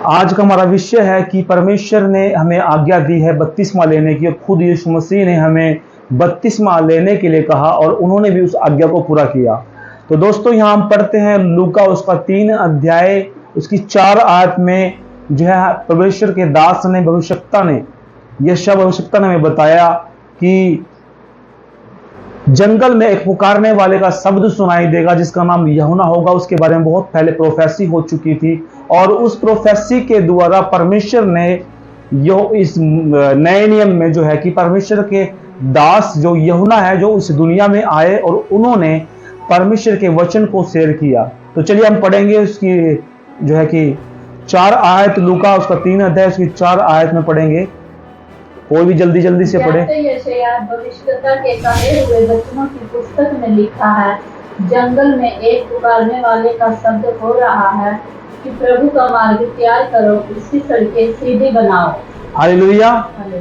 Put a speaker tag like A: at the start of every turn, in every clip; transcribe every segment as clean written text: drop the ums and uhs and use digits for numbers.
A: आज का हमारा विषय है कि परमेश्वर ने हमें आज्ञा दी है बपतिस्मा लेने की, और खुद यीशु मसीह ने हमें बपतिस्मा लेने के लिए कहा और उन्होंने भी उस आज्ञा को पूरा किया। तो दोस्तों, यहाँ हम पढ़ते हैं लूका उसका 3 अध्याय उसकी 4 आयत में जो है परमेश्वर के दास ने भविष्यवक्ता ने यशायाह भविष्यवक्ता ने हमें बताया कि जंगल में एक पुकारने वाले का शब्द सुनाई देगा जिसका नाम यूहन्ना होगा। उसके बारे में बहुत पहले प्रोफेसी हो चुकी थी और उस प्रोफेसी के द्वारा परमेश्वर ने यो इस नए नियम में जो है कि परमेश्वर के दास जो यूहन्ना है जो इस दुनिया में आए और उन्होंने परमेश्वर के वचन को शेयर किया। तो चलिए हम पढ़ेंगे उसकी जो है कि 4 आयत, लूका उसका 3 अध्याय उसकी 4 आयत में पढ़ेंगे। कोई भी जल्दी जल्दी से पढ़े।
B: यशायाह भविष्यवक्ता के कहे हुए वचनों की पुस्तक में लिखा है, जंगल में एक पुकारने वाले का शब्द हो रहा है कि प्रभु का मार्ग तैयार करो, उसकी सड़कें सीधी बनाओ।
A: हालेलुया।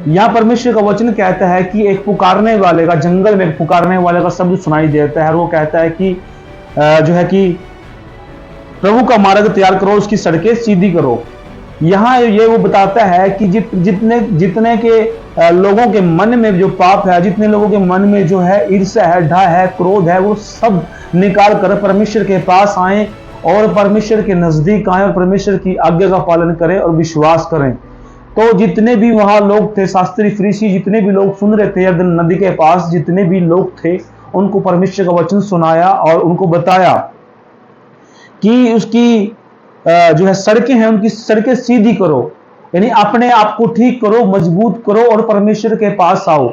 A: यहाँ परमेश्वर का वचन कहता है कि एक पुकारने वाले का, जंगल में एक पुकारने वाले का शब्द सुनाई देता है और वो कहता है कि जो है कि प्रभु का मार्ग तैयार करो, उसकी सड़कें सीधी करो। यहाँ ये वो बताता है कि जितने के लोगों के मन में जो पाप है, जितने लोगों के मन में जो है ईर्ष्या है, ढा है, क्रोध है, वो सब निकाल कर परमेश्वर के पास आए और परमेश्वर के नजदीक आए और परमेश्वर की आज्ञा का पालन करें और विश्वास करें। तो जितने भी वहां लोग थे, शास्त्री फरीसी जितने भी लोग सुन रहे थे, यरदन नदी के पास जितने भी लोग थे, उनको परमेश्वर का वचन सुनाया और उनको बताया कि उसकी जो है सड़कें हैं, उनकी सड़कें सीधी करो, यानी अपने आप को ठीक करो, मजबूत करो और परमेश्वर के पास आओ।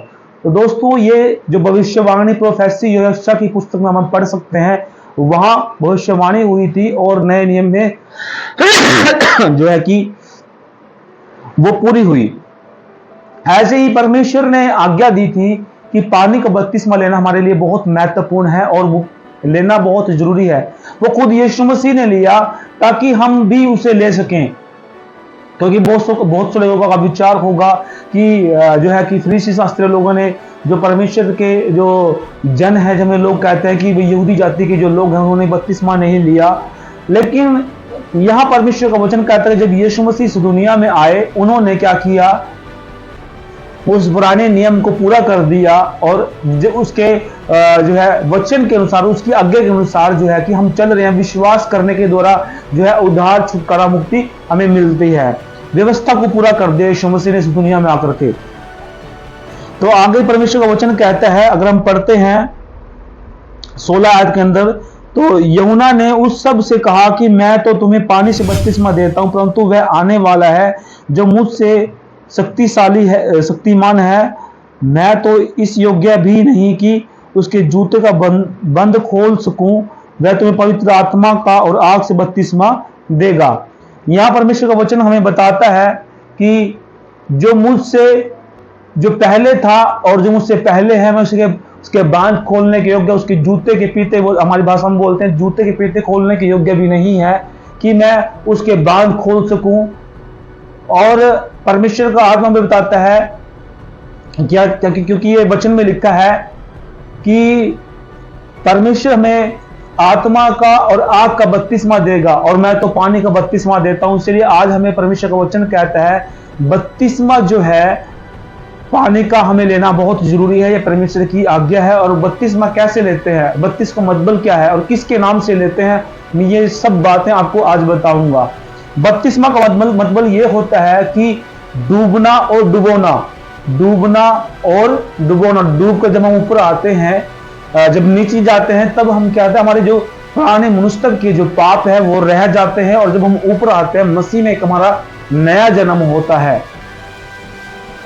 A: तो दोस्तों, ये जो भविष्यवाणी प्रोफेसी यशायाह की पुस्तक में हम पढ़ सकते हैं, वहां भविष्यवाणी हुई थी और नए नियम में जो है कि वो पूरी हुई। ऐसे ही परमेश्वर ने आज्ञा दी थी कि पानी का बपतिस्मा लेना हमारे लिए बहुत महत्वपूर्ण है और वो लेना बहुत जरूरी है। वो खुद यीशु मसीह ने लिया ताकि हम भी उसे ले सकें, क्योंकि बहुत से लोगों का विचार होगा कि जो है कि फरीसी शास्त्री लोगों ने, जो परमेश्वर के जो जन है, जब लोग कहते हैं कि यहूदी जाति के जो लोग हैं उन्होंने बपतिस्मा नहीं लिया, लेकिन यहाँ परमेश्वर का वचन कहता है जब यीशु मसीह इस दुनिया में आए उन्होंने क्या किया, उस पुराने नियम को पूरा कर दिया और उसके जो है वचन के अनुसार, उसकी आज्ञा के अनुसार जो है कि हम चल रहे हैं। विश्वास करने के द्वारा जो है उद्धार, छुटकारा, मुक्ति हमें मिलती है। व्यवस्था को पूरा कर दिया यीशु मसीह ने इस दुनिया में आकर के। तो आगे परमेश्वर का वचन कहता है, अगर हम पढ़ते हैं 16 आयत के अंदर, तो यूहन्ना ने उस सब से कहा कि मैं तो तुम्हें पानी से बपतिस्मा देता हूं, परंतु वह आने वाला है जो मुझसे शक्तिशाली है, शक्तिमान है, मैं तो इस योग्य भी नहीं कि उसके जूते का बंद खोल सकूं। वह तुम्हें पवित्र आत्मा का और आग से बपतिस्मा देगा। यहाँ परमेश्वर का वचन हमें बताता है कि जो मुझसे जो पहले था और जो मुझसे पहले है, मैं उसके बांध खोलने के योग्य, उसके जूते के फीते, वो हमारी भाषा में बोलते हैं, जूते के फीते खोलने के योग्य भी नहीं है कि मैं उसके बांध खोल सकूं। और परमेश्वर का आत्मा में बताता है क्या, क्योंकि ये वचन में लिखा है कि परमेश्वर हमें आत्मा का और आग का बपतिस्मा देगा और मैं तो पानी का बपतिस्मा देता हूं। इसलिए आज हमें परमेश्वर का वचन कहता है बपतिस्मा जो है पानी का हमें लेना बहुत जरूरी है, ये परमेश्वर की आज्ञा है। और बपतिस्मा कैसे लेते हैं, बपतिस्मा का मतलब क्या है और किसके नाम से लेते हैं, मैं ये सब बातें आपको आज बताऊंगा। बपतिस्मा का मतलब ये होता है कि डूबना और डुबोना, डूबना और डुबोना। डूब कर जब हम ऊपर आते हैं, जब नीचे जाते हैं, तब हम क्या होता है, हमारे जो पुराने मनुष्य के जो पाप है वो रह जाते हैं और जब हम ऊपर आते हैं मसीह में एक हमारा नया जन्म होता है।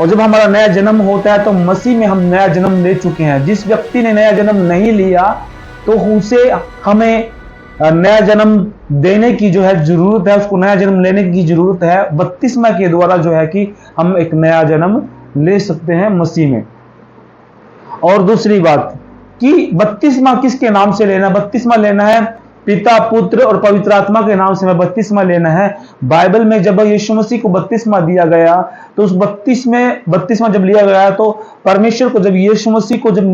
A: और जब हमारा नया जन्म होता है तो मसीह में हम नया जन्म ले चुके हैं। जिस व्यक्ति ने नया जन्म नहीं लिया तो उसे हमें नया जन्म देने की जो है जरूरत है, उसको नया जन्म लेने की जरूरत है। बपतिस्मा के द्वारा जो है कि हम एक नया जन्म ले सकते हैं मसीह में। और दूसरी बात कि बपतिस्मा किसके नाम से लेना, बपतिस्मा लेना है पिता, पुत्र और पवित्र आत्मा के नाम से हमें बपतिस्मा लेना है। बाइबल में जब यीशु मसीह को बपतिस्मा दिया गया तो उस बपतिस्मा जब लिया गया तो परमेश्वर को, जब यीशु मसीह को जब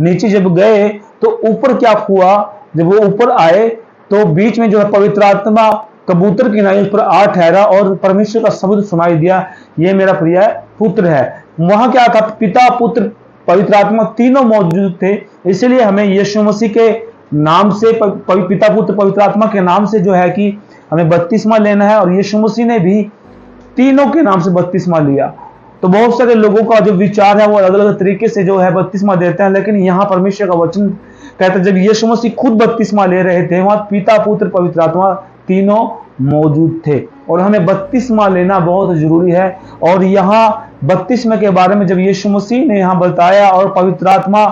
A: नीचे जब गए तो ऊपर क्या हुआ, जब वो ऊपर आए तो बीच में जो है पवित्र आत्मा कबूतर की नाई उस पर आ ठहरा और परमेश्वर का शब्द सुनाई दिया, ये मेरा प्रिय पुत्र है। वहां क्या था, पिता पुत्र पवित्र आत्मा तीनों मौजूद थे। इसलिए हमें यीशु मसीह के नाम से, पिता पुत्र पवित्र आत्मा के नाम से जो है कि हमें बपतिस्मा लेना है। और यीशु मसीह ने भी तीनों के नाम से बपतिस्मा लिया। तो बहुत सारे लोगों का जो विचार है वो अलग अलग तरीके से जो है बपतिस्मा देते हैं, लेकिन यहाँ परमेश्वर का वचन कहता है जब यीशु मसीह खुद बपतिस्मा ले रहे थे, वहां पिता पुत्र पवित्र आत्मा तीनों मौजूद थे। और हमें बपतिस्मा लेना बहुत जरूरी है। और यहाँ बपतिस्मा के बारे में जब यीशु मसीह ने यहाँ बताया और पवित्र आत्मा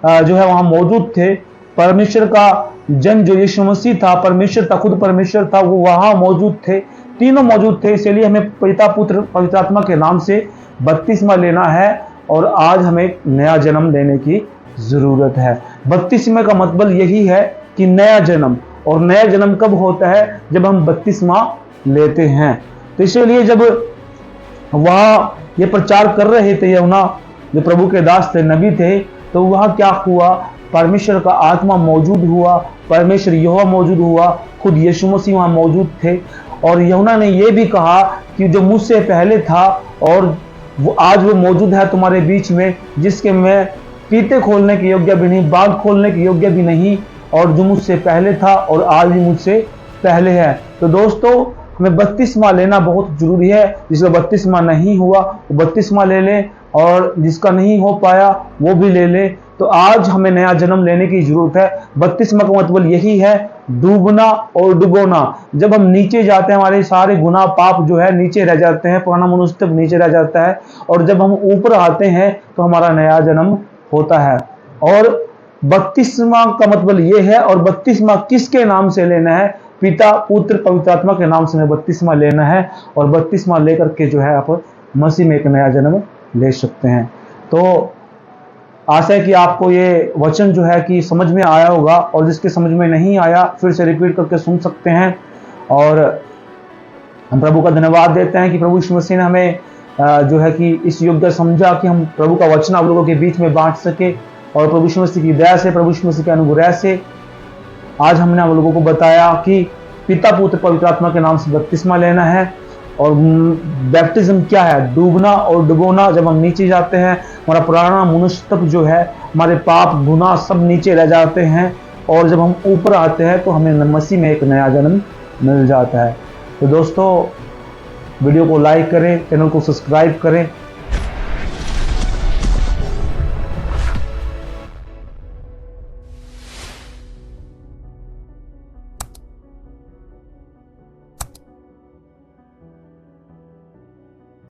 A: जो है वहां मौजूद थे, परमेश्वर का जन जो यीशु मसीह था, परमेश्वर था, खुद परमेश्वर था, वो वहां मौजूद थे, तीनों मौजूद थे। इसलिए हमें पिता पुत्र पवित्र आत्मा के नाम से बपतिस्मा लेना है और आज हमें नया जन्म लेने की जरूरत है। बपतिस्मा का मतलब यही है कि नया जन्म। और नया जन्म कब होता है, जब हम बपतिस्मा लेते हैं। तो इसलिए जब वहां ये प्रचार कर रहे थे यूहन्ना, जो प्रभु के दास थे, नबी थे, तो वहां क्या हुआ, परमेश्वर का आत्मा मौजूद हुआ, परमेश्वर यहोवा मौजूद हुआ, खुद यीशु मसीह वहां मौजूद थे। और यूहन्ना ने यह भी कहा कि जो मुझसे पहले था और वो आज वो मौजूद है तुम्हारे बीच में, जिसके मैं पीते खोलने के योग्य भी नहीं, बाग खोलने के योग्य भी नहीं, और जो मुझसे पहले था और आज भी मुझसे पहले है। तो दोस्तों, हमें बपतिस्मा लेना बहुत जरूरी है। जिसका बपतिस्मा नहीं हुआ वो बपतिस्मा ले ले, और जिसका नहीं हो पाया वो भी ले ले। तो आज हमें नया जन्म लेने की जरूरत है। बपतिस्मा का मतलब यही है, डूबना और डुबोना। जब हम नीचे जाते हैं, हमारे सारे गुनाह पाप जो है नीचे रह जाते हैं, पुराना मनुष्य तब नीचे रह जाता है, और जब हम ऊपर आते हैं तो हमारा नया जन्म होता है। और बपतिस्मा का मतलब ये है। और बपतिस्मा किसके नाम से लेना है, पिता पुत्र पवित्र आत्मा के नाम से हमें बपतिस्मा लेना है। और बपतिस्मा लेकर के जो है आप मसीह में एक नया जन्म ले सकते हैं। तो आशा है कि आपको ये वचन जो है कि समझ में आया होगा, और जिसके समझ में नहीं आया फिर से रिपीट करके सुन सकते हैं। और हम प्रभु का धन्यवाद देते हैं कि प्रभु यीशु मसीह ने हमें जो है कि इस योग्य समझा कि हम प्रभु का वचन आप लोगों के बीच में बांट सके। और प्रभु यीशु मसीह की दया से, प्रभु यीशु मसीह के अनुग्रह से आज हमने आप लोगों को बताया कि पिता पुत्र पवित्र आत्मा के नाम से बपतिस्मा लेना है। और बैप्टिज्म क्या है, डूबना और डुबोना। जब हम नीचे जाते हैं, हमारा पुराना मनुष्य तब जो है, हमारे पाप गुनाह सब नीचे रह जाते हैं, और जब हम ऊपर आते हैं तो हमें मसीह में एक नया जन्म मिल जाता है। तो दोस्तों, वीडियो को लाइक करें, चैनल को सब्सक्राइब करें।